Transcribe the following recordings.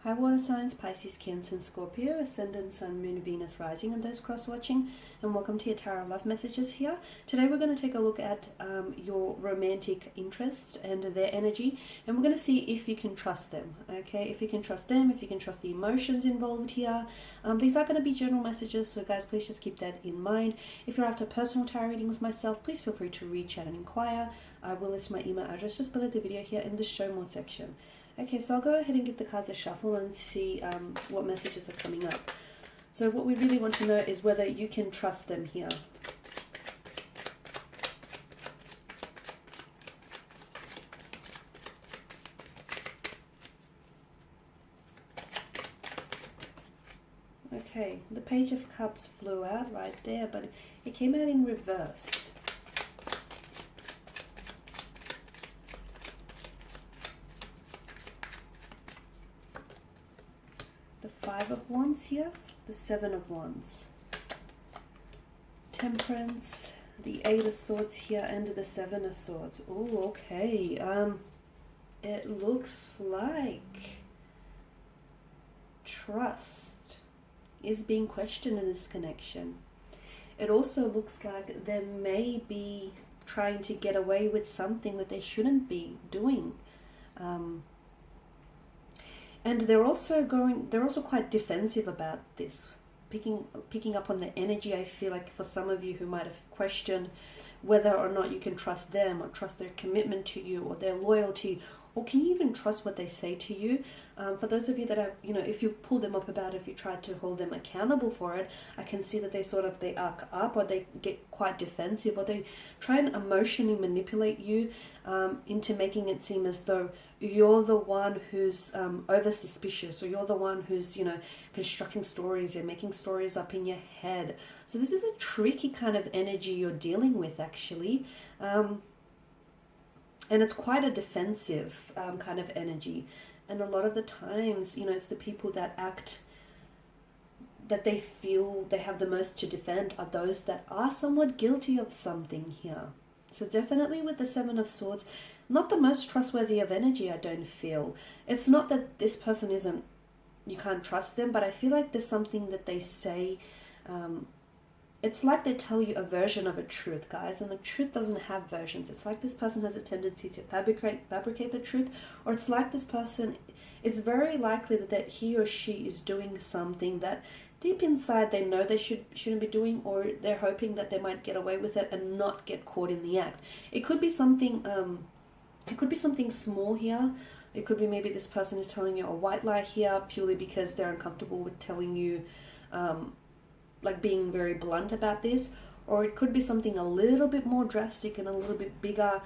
Hi water signs, Pisces, Cancer and Scorpio, Ascendant, Sun, Moon, Venus, Rising, and those cross-watching, and welcome to your Tarot Love Messages here. Today we're going to take a look at your romantic interest and their energy, and we're going to see if you can trust them, okay? If you can trust them, if you can trust the emotions involved here. These are going to be general messages, so guys, please just keep that in mind. If you're after personal tarot reading with myself, please feel free to reach out and inquire. I will list my email address just below the video here in the show more section. Okay, so I'll go ahead and give the cards a shuffle and see what messages are coming up. So what we really want to know is whether you can trust them here. Okay, the Page of Cups flew out right there, but it came out in reverse. Five of Wands here, the Seven of Wands, Temperance, the Eight of Swords here, and the Seven of Swords. Oh, okay. It looks like trust is being questioned in this connection. It also looks like they may be trying to get away with something that they shouldn't be doing. And they're also quite defensive about this, picking up on the energy. I feel like for some of you who might have questioned whether or not you can trust them, or trust their commitment to you, or their loyalty, or can you even trust what they say to you? For those of you that have, if you pull them up about it, if you try to hold them accountable for it, I can see that they arc up, or they get quite defensive, or they try and emotionally manipulate you into making it seem as though you're the one who's over suspicious, or you're the one who's constructing stories and making stories up in your head. So this is a tricky kind of energy you're dealing with, actually. And it's quite a defensive kind of energy. And a lot of the times, it's the people that act, that they feel they have the most to defend, are those that are somewhat guilty of something here. So definitely with the Seven of Swords, not the most trustworthy of energy, I don't feel. It's not that this person isn't, you can't trust them, but I feel like there's something that they say, it's like they tell you a version of a truth, guys, and the truth doesn't have versions. It's like this person has a tendency to fabricate the truth, or it's like this person, it's very likely that he or she is doing something that deep inside they know they shouldn't be doing, or they're hoping that they might get away with it and not get caught in the act. It could be something, small here. It could be maybe this person is telling you a white lie here purely because they're uncomfortable with telling you, like being very blunt about this, or it could be something a little bit more drastic and a little bit bigger,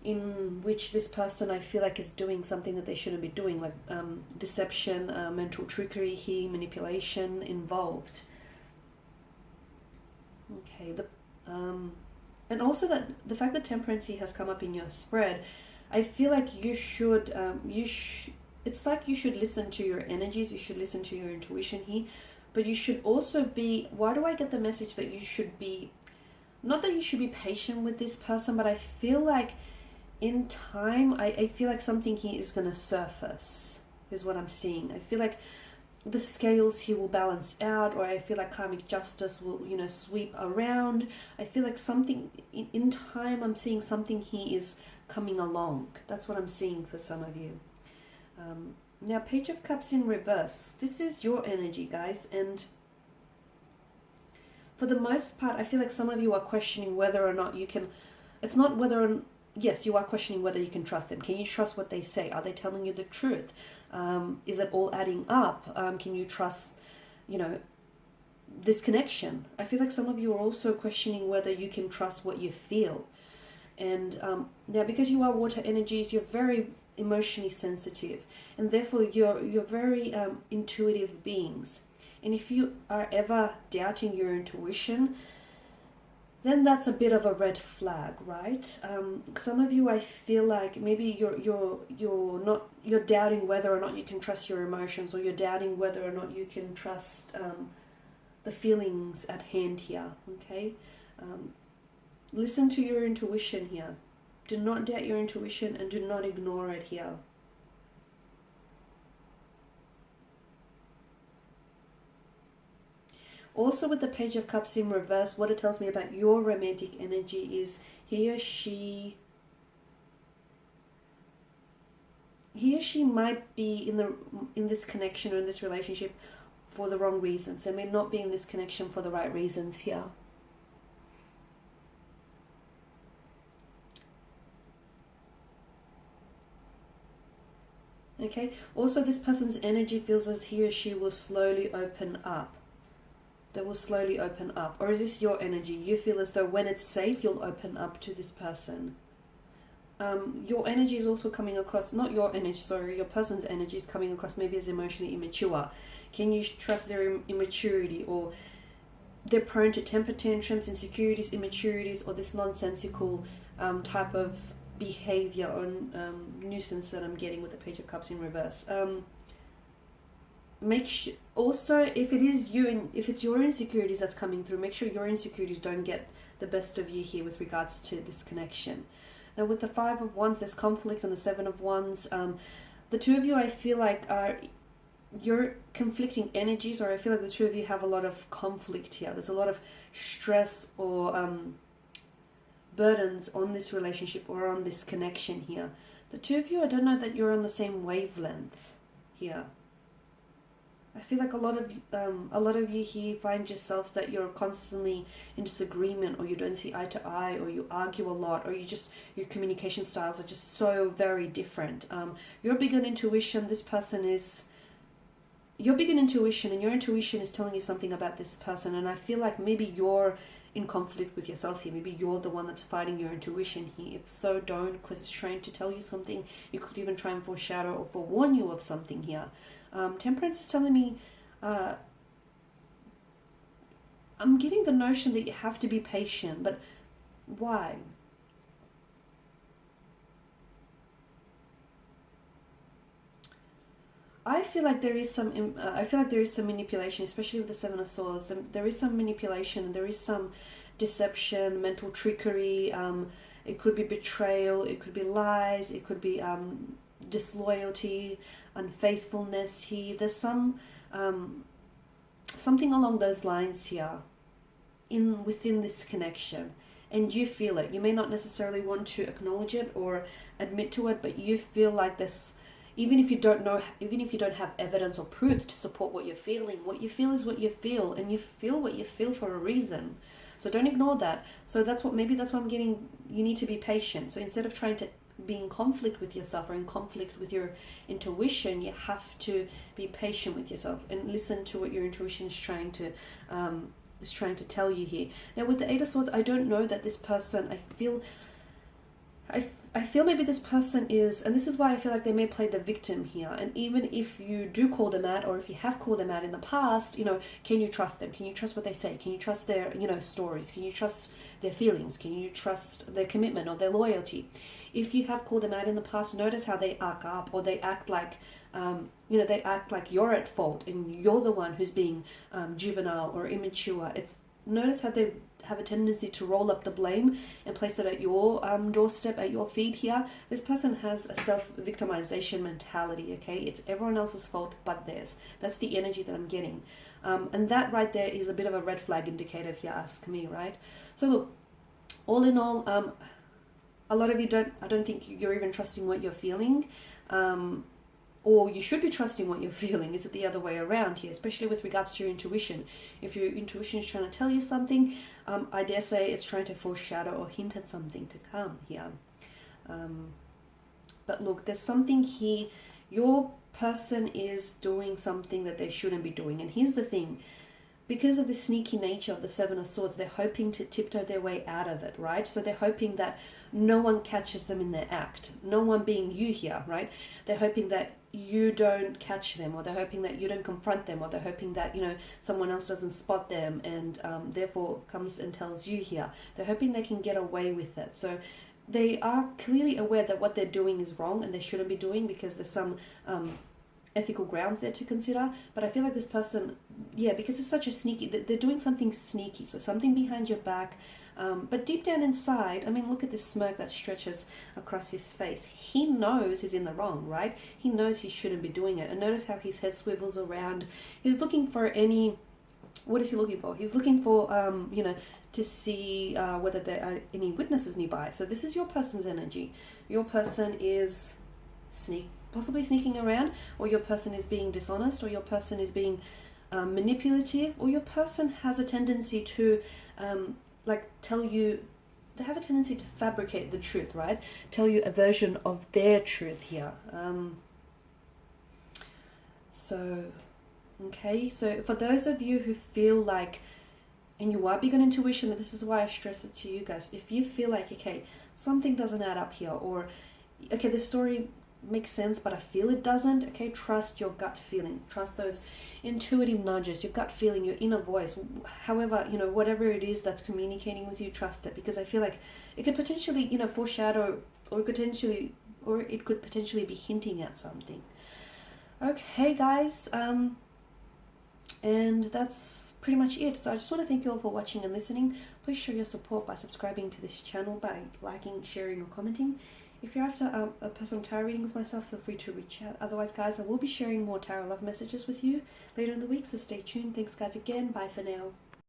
in which this person, I feel like, is doing something that they shouldn't be doing, like deception, mental trickery here, manipulation involved. Okay, and also that the fact that Temperance has come up in your spread, I feel like you should, it's like you should listen to your energies, you should listen to your intuition here. But you should also be, why do I get the message that you should be, not that you should be patient with this person, but I feel like in time, I feel like something here is going to surface, is what I'm seeing. I feel like the scales here will balance out, or I feel like karmic justice will, sweep around. I feel like something, in time, I'm seeing something here is coming along. That's what I'm seeing for some of you. Now, Page of Cups in reverse. This is your energy, guys, and for the most part, I feel like some of you are questioning whether or not you can, it's not whether, yes, you are questioning whether you can trust them. Can you trust what they say? Are they telling you the truth? Is it all adding up? Can you trust, this connection? I feel like some of you are also questioning whether you can trust what you feel. And now, because you are water energies, you're very emotionally sensitive, and therefore you're very intuitive beings. And if you are ever doubting your intuition, then that's a bit of a red flag, right? Some of you, I feel like maybe you're doubting whether or not you can trust your emotions, or you're doubting whether or not you can trust the feelings at hand here. Okay, listen to your intuition here. Do not doubt your intuition, and do not ignore it here. Also with the Page of Cups in reverse, what it tells me about your romantic energy is he or she might be in this connection or in this relationship for the wrong reasons. They may not be in this connection for the right reasons here. Okay, also this person's energy feels as he or she will slowly open up. They will slowly open up. Or is this your energy? You feel as though when it's safe, you'll open up to this person. Your energy is also coming across, not your energy, sorry, your person's energy is coming across maybe as emotionally immature. Can you trust their immaturity? Or they're prone to temper tantrums, insecurities, immaturities, or this nonsensical type of behavior or nuisance that I'm getting with the Page of Cups in reverse. Make sure also, if it is you and if it's your insecurities that's coming through, make sure your insecurities don't get the best of you here with regards to this connection. Now with the Five of Wands, there's conflict, and the Seven of Wands, the two of you, I feel like you're conflicting energies, or I feel like the two of you have a lot of conflict here. There's a lot of stress or burdens on this relationship or on this connection here. The two of you, I don't know that you're on the same wavelength here. I feel like a lot of you here find yourselves that you're constantly in disagreement, or you don't see eye to eye, or you argue a lot, or your communication styles are just so very different. You're big on intuition. This person is. You're big on intuition, and your intuition is telling you something about this person. And I feel like maybe you're in conflict with yourself here. Maybe you're the one that's fighting your intuition here. If so, don't, because it's trying to tell you something. You could even try and foreshadow or forewarn you of something here. Temperance is telling me, I'm getting the notion that you have to be patient, but why? I feel like there is some manipulation, especially with the Seven of Swords. There is some manipulation, and there is some deception, mental trickery. It could be betrayal, it could be lies, it could be disloyalty, unfaithfulness here. There's some something along those lines here within this connection, and you feel it. You may not necessarily want to acknowledge it or admit to it, but you feel like this. Even if you don't have evidence or proof to support what you're feeling, what you feel is what you feel, and you feel what you feel for a reason. So don't ignore that. So maybe that's what I'm getting. You need to be patient. So instead of trying to be in conflict with yourself or in conflict with your intuition, you have to be patient with yourself and listen to what your intuition is trying to tell you here. Now with the Eight of Swords, I don't know that this person, I feel maybe this person is, and this is why I feel like they may play the victim here. And even if you do call them out, or if you have called them out in the past, can you trust them? Can you trust what they say? Can you trust their, stories? Can you trust their feelings? Can you trust their commitment or their loyalty? If you have called them out in the past, notice how they arc up, or they act like, they act like you're at fault and you're the one who's being juvenile or immature. Notice how they have a tendency to roll up the blame and place it at your doorstep, at your feet here. This person has a self-victimization mentality, okay? It's everyone else's fault but theirs. That's the energy that I'm getting. And that right there is a bit of a red flag indicator if you ask me, right? So look, all in all, a lot of you I don't think you're even trusting what you're feeling. Or you should be trusting what you're feeling. Is it the other way around here, especially with regards to your intuition? If your intuition is trying to tell you something, I dare say it's trying to foreshadow or hint at something to come here. But look, there's something here. Your person is doing something that they shouldn't be doing. And here's the thing. Because of the sneaky nature of the Seven of Swords, they're hoping to tiptoe their way out of it, right? So they're hoping that no one catches them in their act. No one being you here, right? They're hoping that you don't catch them, or they're hoping that you don't confront them, or they're hoping that, someone else doesn't spot them and therefore comes and tells you here. They're hoping they can get away with it. So they are clearly aware that what they're doing is wrong and they shouldn't be doing, because there's some ethical grounds there to consider. But I feel like this person, because it's such a sneaky, they're doing something sneaky, so something behind your back, but deep down inside, look at this smirk that stretches across his face. He knows he's in the wrong, right? He knows he shouldn't be doing it. And notice how his head swivels around. He's looking for any what is he looking for? He's looking for, you know, to see whether there are any witnesses nearby. So this is your person's energy. Your person is possibly sneaking around, or your person is being dishonest, or your person is being manipulative, or your person has a tendency to like tell you, they have a tendency to fabricate the truth, right? Tell you a version of their truth here. Okay, so for those of you who feel like, and you are big on intuition, this is why I stress it to you guys, if you feel like, okay, something doesn't add up here, or okay, the story makes sense but I feel it doesn't, okay, trust your gut feeling, trust those intuitive nudges, your gut feeling, your inner voice, however, you know, whatever it is that's communicating with you, trust it, because I feel like it could potentially, you know, foreshadow, or it could potentially be hinting at something. Okay guys, and that's pretty much it. So I just want to thank you all for watching and listening. Please show your support by subscribing to this channel, by liking, sharing or commenting. If you're after a personal tarot reading with myself, feel free to reach out. Otherwise guys, I will be sharing more tarot love messages with you later in the week, so stay tuned. Thanks guys again, bye for now.